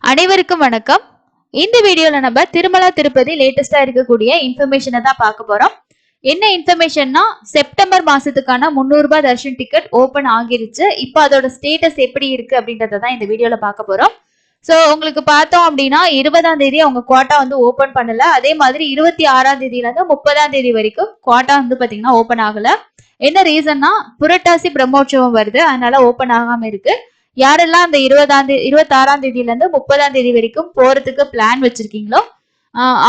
அனைவருக்கும் வணக்கம். இந்த வீடியோல நம்ம திருமலா திருப்பதி லேட்டஸ்டா இருக்கக்கூடிய இன்ஃபர்மேஷனை தான் பார்க்க போறோம். என்ன இன்ஃபர்மேஷன்னா, செப்டம்பர் மாசத்துக்கான 300 ரூபாய் தர்ஷன் டிக்கெட் ஓபன் ஆகிருச்சு. இப்போ அதோட ஸ்டேட்டஸ் எப்படி இருக்கு அப்படின்றத தான் இந்த வீடியோல பார்க்க போறோம். சோ உங்களுக்கு பார்த்தோம் அப்படின்னா 20ஆம் தேதி அவங்க குவாட்டா வந்து ஓபன் பண்ணல. அதே மாதிரி 26ஆம் தேதியில இருந்து 30ஆம் தேதி வரைக்கும் குவாட்டா வந்து பாத்தீங்கன்னா ஓபன் ஆகல. என்ன ரீசன்னா, புரட்டாசி பிரம்மோற்சவம் வருது, அதனால ஓபன் ஆகாம இருக்கு. யாரெல்லாம் அந்த 26ஆம் தேதியில இருந்து 30ஆம் தேதி வரைக்கும் போறதுக்கு பிளான் வச்சிருக்கீங்களோ,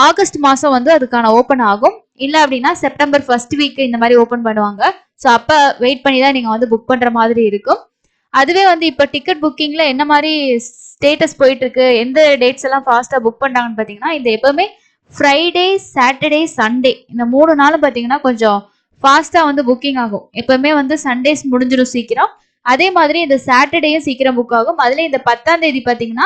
ஆகஸ்ட் மாசம் வந்து அதுக்கான ஓபன் ஆகும். இல்ல அப்படின்னா செப்டம்பர் ஃபர்ஸ்ட் வீக் இந்த மாதிரி ஓபன் பண்ணுவாங்க. ஸோ அப்ப வெயிட் பண்ணி தான் நீங்க வந்து புக் பண்ற மாதிரி இருக்கும். அதுவே வந்து இப்ப டிக்கெட் புக்கிங்ல என்ன மாதிரி ஸ்டேட்டஸ் போயிட்டு இருக்கு, எந்த டேட்ஸ் எல்லாம் ஃபாஸ்டா புக் பண்றாங்கன்னு பாத்தீங்கன்னா, இந்த எப்பவுமே ஃப்ரைடே, சாட்டர்டே, சண்டே இந்த 3 நாளும் பாத்தீங்கன்னா கொஞ்சம் ஃபாஸ்டா வந்து புக்கிங் ஆகும். எப்பவுமே வந்து சண்டேஸ் முடிஞ்சிடும் சீக்கிரம். அதே மாதிரி இந்த சாட்டர்டேயும் சீக்கிரம் புக் ஆகும். அதுல இந்த 10ஆம் தேதி பாத்தீங்கன்னா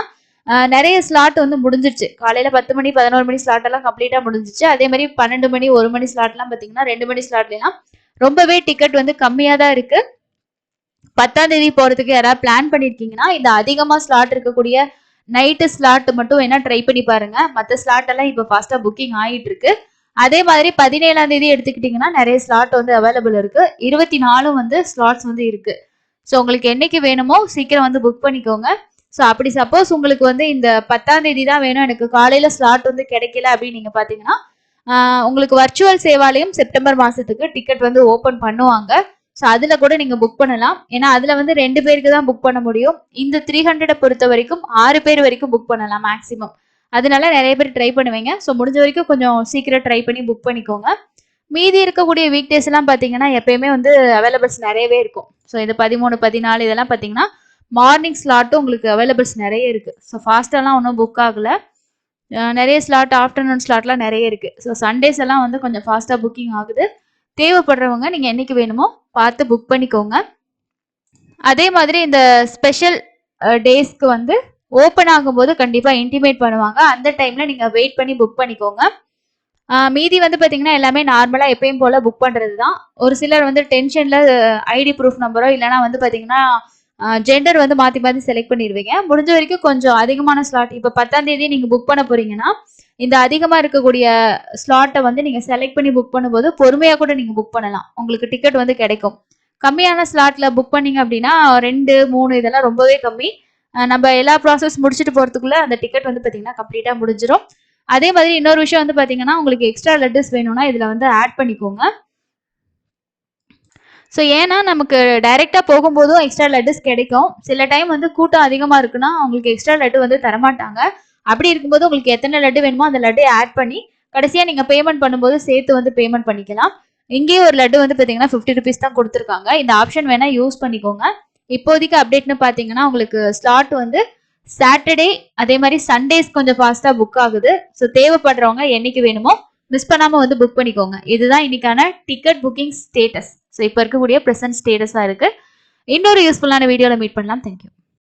நிறைய ஸ்லாட் வந்து முடிஞ்சிருச்சு. காலையில 10 மணி 11 மணி ஸ்லாட் எல்லாம் கம்ப்ளீட்டா முடிஞ்சிச்சு. அதே மாதிரி 12 மணி 1 மணி ஸ்லாட் எல்லாம் பாத்தீங்கன்னா 2 மணி ஸ்லாட்ல எல்லாம் ரொம்பவே டிக்கெட் வந்து கம்மியா தான் இருக்கு. 10ஆம் தேதி போறதுக்கு யாராவது பிளான் பண்ணிருக்கீங்கன்னா இந்த அதிகமா ஸ்லாட் இருக்கக்கூடிய நைட்டு ஸ்லாட் மட்டும் வேணா ட்ரை பண்ணி பாருங்க. மற்ற ஸ்லாட் எல்லாம் இப்ப ஃபாஸ்டா புக்கிங் ஆகிட்டு இருக்கு. அதே மாதிரி 17ஆம் தேதி எடுத்துக்கிட்டீங்கன்னா நிறைய ஸ்லாட் வந்து அவைலபிள் இருக்கு. 24 வந்து ஸ்லாட்ஸ் வந்து இருக்கு. ஸோ உங்களுக்கு என்னைக்கு வேணுமோ சீக்கிரம் வந்து புக் பண்ணிக்கோங்க. ஸோ அப்படி சப்போஸ் உங்களுக்கு வந்து இந்த 10ஆம் தேதி தான் வேணும், எனக்கு காலையில ஸ்லாட் வந்து கிடைக்கல அப்படின்னு நீங்க பாத்தீங்கன்னா, உங்களுக்கு வர்ச்சுவல் சேவாலையும் செப்டம்பர் மாசத்துக்கு டிக்கெட் வந்து ஓபன் பண்ணுவாங்க. ஸோ அதுல கூட நீங்க புக் பண்ணலாம். ஏன்னா அதுல வந்து 2 பேருக்கு தான் புக் பண்ண முடியும். இந்த 300 பொறுத்த வரைக்கும் 6 பேர் வரைக்கும் புக் பண்ணலாம் மேக்சிமம். அதனால நிறைய பேர் ட்ரை பண்ணுவீங்க. ஸோ முடிஞ்ச வரைக்கும் கொஞ்சம் சீக்கிரம் ட்ரை பண்ணி புக் பண்ணிக்கோங்க. மீதி இருக்கக்கூடிய வீக் டேஸ் எல்லாம் பாத்தீங்கன்னா எப்பயுமே வந்து அவைலபிள்ஸ் நிறையவே இருக்கும். ஸோ இது 13, 14 இதெல்லாம் பாத்தீங்கன்னா மார்னிங் ஸ்லாட்டும் உங்களுக்கு அவைலபிள்ஸ் நிறைய இருக்கு. ஸோ ஃபாஸ்டெல்லாம் ஒன்றும் புக் ஆகல. நிறைய ஸ்லாட் ஆஃப்டர்நூன் ஸ்லாட்லாம் நிறைய இருக்கு. ஸோ சண்டேஸ் எல்லாம் வந்து கொஞ்சம் ஃபாஸ்டா புக்கிங் ஆகுது. தேவைப்படுறவங்க நீங்க என்னைக்கு வேணுமோ பார்த்து புக் பண்ணிக்கோங்க. அதே மாதிரி இந்த ஸ்பெஷல் டேஸ்க்கு வந்து ஓப்பன் ஆகும்போது கண்டிப்பா இன்டிமேட் பண்ணுவாங்க. அந்த டைம்ல நீங்க வெயிட் பண்ணி புக் பண்ணிக்கோங்க. மீதி வந்து பாத்தீங்கன்னா எல்லாமே நார்மலா எப்பயும் போல புக் பண்றது தான். ஒரு சிலர் வந்து டென்ஷன்ல ஐடி ப்ரூஃப் நம்பரோ இல்லைன்னா வந்து பாத்தீங்கன்னா ஜெண்டர் வந்து மாத்தி மாத்தி செலக்ட் பண்ணிடுவீங்க. முடிஞ்ச வரைக்கும் கொஞ்சம் அதிகமான ஸ்லாட் இப்போ 10ஆம் தேதி நீங்க புக் பண்ண போறீங்கன்னா இந்த அதிகமா இருக்கக்கூடிய ஸ்லாட்டை வந்து நீங்க செலக்ட் பண்ணி புக் பண்ணும்போது பொறுமையா கூட நீங்க புக் பண்ணலாம். உங்களுக்கு டிக்கெட் வந்து கிடைக்கும். கம்மியான ஸ்லாட்ல புக் பண்ணீங்க அப்படின்னா 2, 3 இதெல்லாம் ரொம்பவே கம்மி. நம்ம எல்லா ப்ராசஸ் முடிச்சுட்டு போறதுக்குள்ள அந்த டிக்கெட் வந்து பாத்தீங்கன்னா கம்ப்ளீட்டா முடிஞ்சிடும். அதே மாதிரி இன்னொரு விஷயம் வந்து பாத்தீங்கன்னா, உங்களுக்கு எக்ஸ்ட்ரா லெட்டர்ஸ் வேணும்னா இதுல வந்து ஆட் பண்ணிக்கோங்க. ஸோ ஏன்னா நமக்கு டைரக்டா போகும்போதும் எக்ஸ்ட்ரா லெட்டர்ஸ் கிடைக்கும். சில டைம் வந்து கூட்டம் அதிகமா இருக்குன்னா உங்களுக்கு எக்ஸ்ட்ரா லெட்டர் வந்து தரமாட்டாங்க. அப்படி இருக்கும்போது உங்களுக்கு எத்தனை லெட்டர் வேணுமோ அந்த லெட்டரை ஆட் பண்ணி கடைசியா நீங்க பேமெண்ட் பண்ணும்போது சேர்த்து வந்து பேமெண்ட் பண்ணிக்கலாம். இங்கேயே ஒரு லெட்டர் வந்து பாத்தீங்கன்னா 50 ருபீஸ் தான் கொடுத்துருக்காங்க. இந்த ஆப்ஷன் வேணா யூஸ் பண்ணிக்கோங்க. இப்போதைக்கு அப்டேட்னு பாத்தீங்கன்னா உங்களுக்கு ஸ்லாட் வந்து சாட்டர்டே அதே மாதிரி சண்டேஸ் கொஞ்சம் ஃபாஸ்டா புக் ஆகுது. ஸோ தேவைப்படுறவங்க என்னைக்கு வேணுமோ மிஸ் பண்ணாம வந்து புக் பண்ணிக்கோங்க. இதுதான் இன்னைக்கான டிக்கெட் புக்கிங் ஸ்டேட்டஸ். ஸோ இப்போ இருக்கக்கூடிய ப்ரெசன்ட் ஸ்டேட்டஸா இருக்கு. இன்னொரு யூஸ்ஃபுல்லான வீடியோல மீட் பண்ணலாம். தேங்க்யூ.